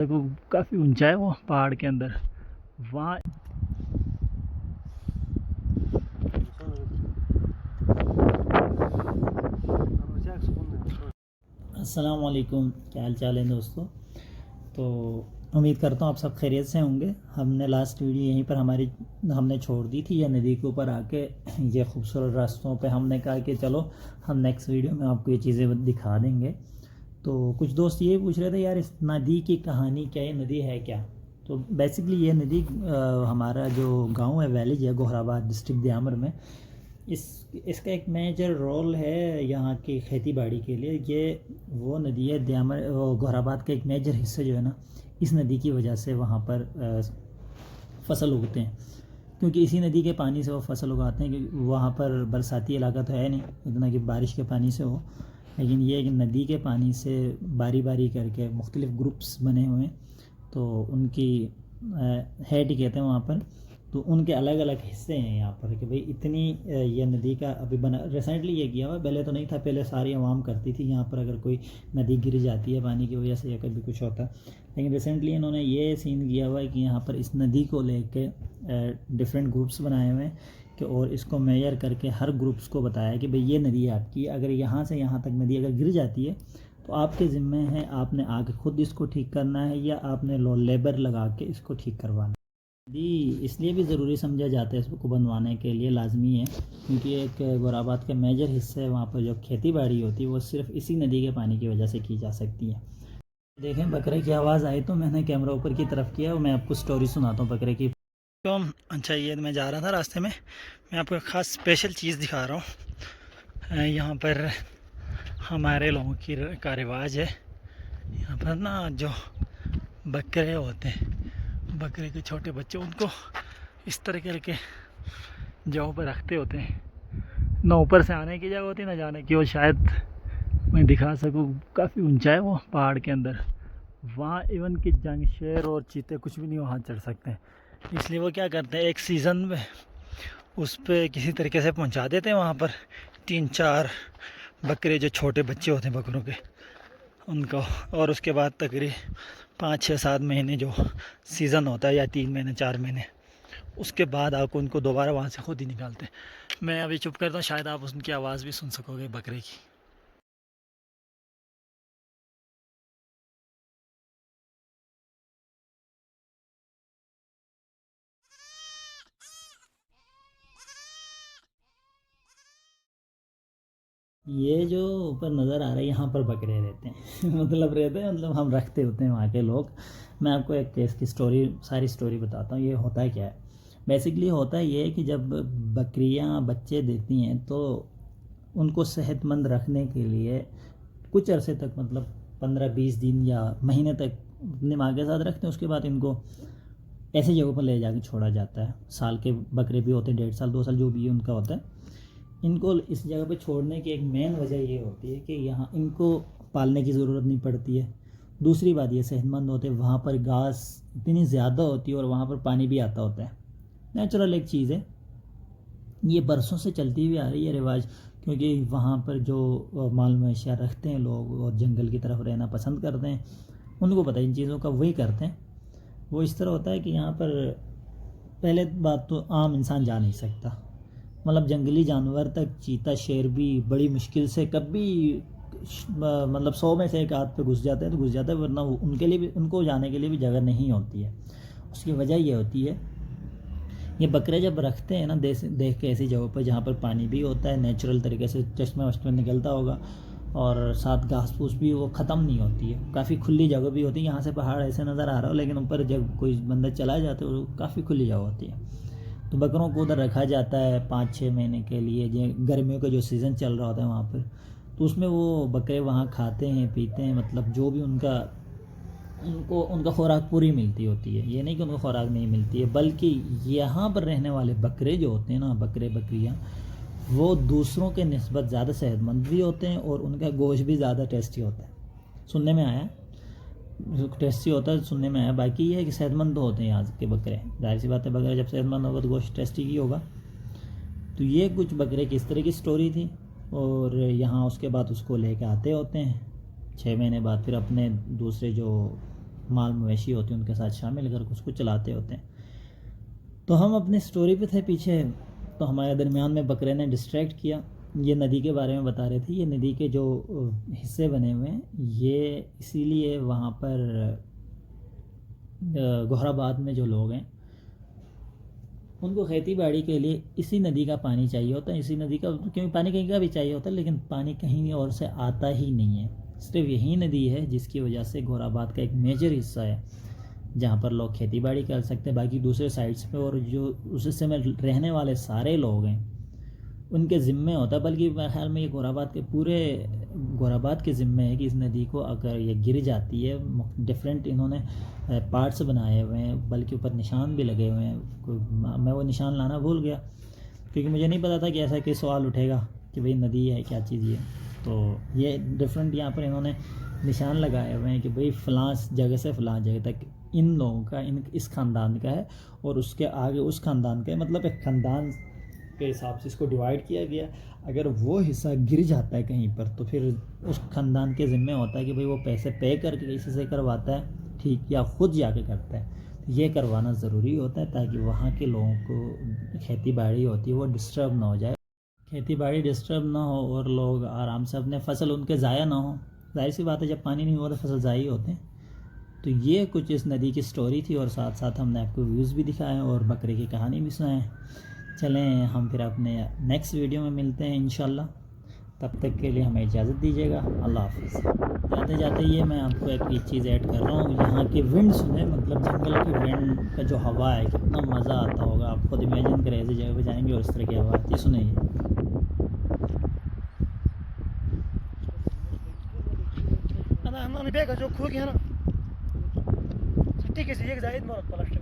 देखो काफ़ी ऊंचा है वो पहाड़ के अंदर वहाँ। अस्सलाम वालेकुम, क्या हाल चाल है दोस्तों। तो उम्मीद करता हूँ आप सब खैरियत से होंगे। हमने लास्ट वीडियो यहीं पर हमने छोड़ दी थी, यह नदी के ऊपर आके ये खूबसूरत रास्तों पे हमने कहा कि चलो हम नेक्स्ट वीडियो में आपको ये चीज़ें दिखा देंगे। तो कुछ दोस्त ये पूछ रहे थे यार इस नदी की कहानी क्या, ये नदी है क्या। तो बेसिकली ये नदी हमारा जो गांव है वैलीज है गोहराबाद डिस्ट्रिक्ट दियामर में, इस इसका एक मेजर रोल है यहाँ की खेती बाड़ी के लिए। ये वो नदी है दियामर गोहराबाद का एक मेजर हिस्सा जो है ना, इस नदी की वजह से वहाँ पर फसल उगते हैं, क्योंकि इसी नदी के पानी से वो फसल उगाते हैं। क्योंकि वहाँ पर बरसाती इलाका तो है नहीं इतना कि बारिश के पानी से हो, लेकिन ये एक नदी के पानी से बारी बारी करके मुख्तलिफ़ ग्रुप्स बने हुए हैं। तो उनकी हेड कहते हैं वहाँ पर, तो उनके अलग अलग हिस्से हैं यहाँ पर कि भाई इतनी ये नदी का अभी बना रिसेंटली ये किया हुआ, पहले तो नहीं था। पहले सारी आवाम करती थी यहाँ पर अगर कोई नदी गिर जाती है पानी की वजह से या कभी कुछ होता, लेकिन रिसेंटली इन्होंने ये सीन किया हुआ है कि यहाँ पर इस नदी को लेके डिफरेंट ग्रुप्स बनाए हुए हैं कि और इसको मेजर करके हर ग्रुप्स को बताया कि भाई ये नदी आपकी, अगर यहाँ से यहाँ तक नदी अगर गिर जाती है तो आपके ज़िम्मे है, आपने आके खुद इसको ठीक करना है या आपने लेबर लगा के इसको ठीक करवाना। नदी इसलिए भी ज़रूरी समझा जाता है इसको बनवाने के लिए, लाजमी है, क्योंकि एक गोराबाद का मेजर हिस्सा है वहाँ पर जो खेती बाड़ी होती है वो सिर्फ इसी नदी के पानी की वजह से की जा सकती है। देखें बकरे की आवाज़ आई तो मैंने कैमरा ऊपर की तरफ किया और मैं आपको स्टोरी सुनाता हूँ बकरे की। तो अच्छा, ये मैं जा रहा था रास्ते में, मैं आपको एक ख़ास स्पेशल चीज़ दिखा रहा हूँ। यहाँ पर हमारे लोगों का रिवाज है, यहाँ पर ना जो बकरे होते हैं, बकरे के छोटे बच्चे, उनको इस तरह करके जगहों पर रखते होते हैं। ना ऊपर से आने की जगह होती है ना जाने की। वो शायद मैं दिखा सकूँ, काफ़ी ऊंचा है वो पहाड़ के अंदर। वहाँ इवन कि जंग शेर और चीते कुछ भी नहीं वहाँ चढ़ सकते हैं। इसलिए वो क्या करते हैं, एक सीज़न में उस पर किसी तरीके से पहुँचा देते हैं वहाँ पर 3-4 बकरे जो छोटे बच्चे होते हैं बकरों के उनको, और उसके बाद तकरीबन 5-6-7 महीने जो सीज़न होता है, या 3 महीने 4 महीने, उसके बाद आप उनको दोबारा वहाँ से खुद ही निकालते हैं। मैं अभी चुप करता हूँ, शायद आप उनकी आवाज़ भी सुन सकोगे बकरे की। ये जो ऊपर नज़र आ रहा है यहाँ पर बकरे रहते हैं मतलब रहते हैं, मतलब हम रखते होते हैं वहाँ के लोग। मैं आपको एक केस की सारी स्टोरी बताता हूँ। ये होता है क्या है, बेसिकली होता है ये कि जब बकरियाँ बच्चे देती हैं तो उनको सेहतमंद रखने के लिए कुछ अरसे तक, मतलब 15-20 दिन या महीने तक अपनी माँ के साथ रखते हैं। उसके बाद इनको ऐसी जगहों पर ले जाके छोड़ा जाता है। साल के बकरे भी होते हैं, 1.5 साल 2 साल जो भी उनका होता है। इनको इस जगह पे छोड़ने की एक मेन वजह ये होती है कि यहाँ इनको पालने की ज़रूरत नहीं पड़ती है। दूसरी बात ये सेहतमंद होते हैं, वहाँ पर घास इतनी ज़्यादा होती है और वहाँ पर पानी भी आता होता है। नेचुरल एक चीज़ है, ये बरसों से चलती हुई आ रही है रिवाज। क्योंकि वहाँ पर जो माल मवेशियाँ रखते हैं लोग और जंगल की तरफ रहना पसंद करते हैं, उनको पता है इन चीज़ों का, वही करते हैं। वो इस तरह होता है कि यहाँ पर पहले बात तो आम इंसान जा नहीं सकता, मतलब जंगली जानवर तक चीता शेर भी बड़ी मुश्किल से कभी मतलब 100 में से एक आध पे घुस जाते हैं तो घुस जाता है, वरना उनके लिए भी, उनको जाने के लिए भी जगह नहीं होती है। उसकी वजह ये होती है, ये बकरे जब रखते हैं ना देख के ऐसी जगहों पर जहाँ पर पानी भी होता है, नेचुरल तरीके से चश्मे वश्मे निकलता होगा, और साथ घास फूस भी वो ख़त्म नहीं होती है, काफ़ी खुली जगह भी होती है। यहाँ से पहाड़ ऐसे नज़र आ रहा हो, लेकिन ऊपर जब कोई बंदा चला जाता है वो काफ़ी खुली जगह होती है। तो बकरों को उधर रखा जाता है 5-6 महीने के लिए, जो गर्मियों का जो सीज़न चल रहा होता है वहाँ पर, तो उसमें वो बकरे वहाँ खाते हैं पीते हैं, मतलब जो भी उनका खुराक पूरी मिलती होती है। ये नहीं कि उनको खुराक नहीं मिलती है, बल्कि यहाँ पर रहने वाले बकरे जो होते हैं ना, बकरे बकरियाँ, वो दूसरों के निस्बत ज़्यादा सेहतमंद भी होते हैं और उनका गोश्त भी ज़्यादा टेस्टी होता है। सुनने में आया, टेस्टी होता है सुनने में आया। बाकी ये है कि सेहतमंद तो होते हैं यहाँ के बकरे, जाहिर सी बात है, बकरे जब सेहतमंद होगा तो गोश्त टेस्टी ही होगा। तो ये कुछ बकरे की इस तरह की स्टोरी थी। और यहाँ उसके बाद उसको लेके आते होते हैं 6 महीने बाद, फिर अपने दूसरे जो माल मवेशी होते हैं उनके साथ शामिल कर उसको चलाते होते हैं। तो हम अपनी स्टोरी पे थे पीछे, तो हमारे दरमियान में बकरे ने डिस्ट्रैक्ट किया। ये नदी के बारे में बता रहे थे। ये नदी के जो हिस्से बने हुए हैं ये इसीलिए वहाँ पर गोहराबाद में जो लोग हैं उनको खेती बाड़ी के लिए इसी नदी का पानी चाहिए होता है। इसी नदी का, क्योंकि पानी कहीं का भी चाहिए होता है लेकिन पानी कहीं और से आता ही नहीं है। सिर्फ यही नदी है जिसकी वजह से गोहराबाद का एक मेजर हिस्सा है जहाँ पर लोग खेती बाड़ी कर सकते हैं। बाकी दूसरे साइड्स पे और जो उस हिस्से में रहने वाले सारे लोग हैं उनके ज़िम्मे होता है। बल्कि मेरे ख्याल में ये गोहराबाद के ज़िम्मे है कि इस नदी को अगर ये गिर जाती है, डिफरेंट इन्होंने पार्ट्स बनाए हुए हैं, बल्कि ऊपर निशान भी लगे हुए हैं। मैं वो निशान लाना भूल गया क्योंकि मुझे नहीं पता था कि ऐसा कोई सवाल उठेगा कि भाई नदी है क्या चीज़ ये। तो ये डिफरेंट यहाँ पर इन्होंने निशान लगाए हुए हैं कि भाई फ़लाँ जगह से फ़लाँ जगह तक इन लोगों का, इस ख़ानदान का है और उसके आगे उस ख़ानदान का है। मतलब एक ख़ानदान के हिसाब से इसको डिवाइड किया गया। अगर वो हिस्सा गिर जाता है कहीं पर तो फिर उस ख़ानदान के ज़िम्मे होता है कि भाई वो पैसे पे करके किसी से करवाता है, ठीक, या ख़ुद जाके करता है। तो ये करवाना ज़रूरी होता है ताकि वहाँ के लोगों को खेती बाड़ी होती है वो डिस्टर्ब ना हो जाए, खेती बाड़ी डिस्टर्ब ना हो और लोग आराम से अपने फसल उनके ज़ाया ना हो। जाहिर सी बात है जब पानी नहीं हुआ तो फसल ज़ाया ही होते हैं। तो ये कुछ इस नदी की स्टोरी थी और साथ साथ हमने आपको व्यूज़ भी दिखाए और बकरे की कहानी भी सुनाए। चलें हम फिर अपने नेक्स्ट वीडियो में मिलते हैं इंशाल्लाह। तब तक के लिए हमें इजाज़त दीजिएगा। अल्लाह हाफ़िज़। जाते जाते ये मैं आपको एक चीज़ ऐड कर रहा हूँ, यहाँ की विंड सुने, मतलब जंगल की विंड का जो हवा है कितना मज़ा आता होगा। आप खुद इमेजिन करें ऐसी जगह पर जाएंगे और इस तरह की हवा आती है। सुनिए जो खोल गया ना ठीक है, एक जायद मारत प्लास्टिक